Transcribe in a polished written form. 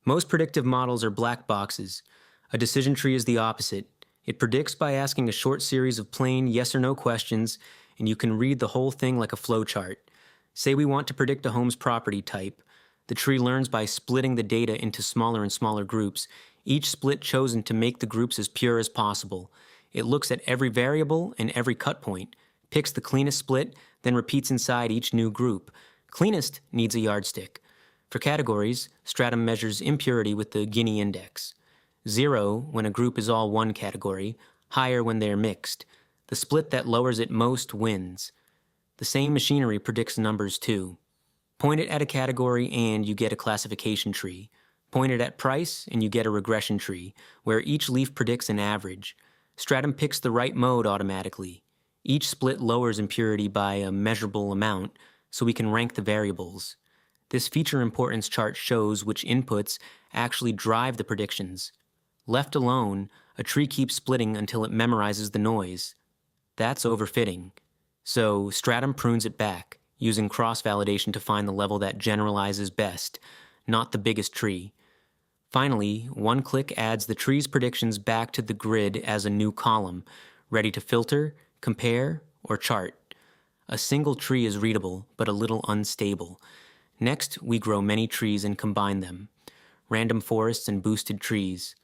Most predictive models are black boxes. A decision tree is the opposite. It predicts by asking a short series of plain yes or no questions, and you can read the whole thing like a flowchart. Say we want to predict a home's property type. The tree learns by splitting the data into smaller and smaller groups, each split chosen to make the groups as pure as possible. It looks at every variable and every cut point, picks the cleanest split, then repeats inside each new group. Cleanest needs a yardstick. For categories, Stratum measures impurity with the Gini index. 0 when a group is all one category, higher when they're mixed. The split that lowers it most wins. The same machinery predicts numbers too. Point it at a category and you get a classification tree. Point it at price and you get a regression tree, where each leaf predicts an average. Stratum picks the right mode automatically. Each split lowers impurity by a measurable amount, so we can rank the variables. This feature importance chart shows which inputs actually drive the predictions. Left alone, a tree keeps splitting until it memorizes the noise. That's overfitting. So Stratum prunes it back, using cross-validation to find the level that generalizes best, not the biggest tree. Finally, one click adds the tree's predictions back to the grid as a new column, ready to filter, compare, or chart. A single tree is readable, but a little unstable. Next, we grow many trees and combine them. Random forests and boosted trees.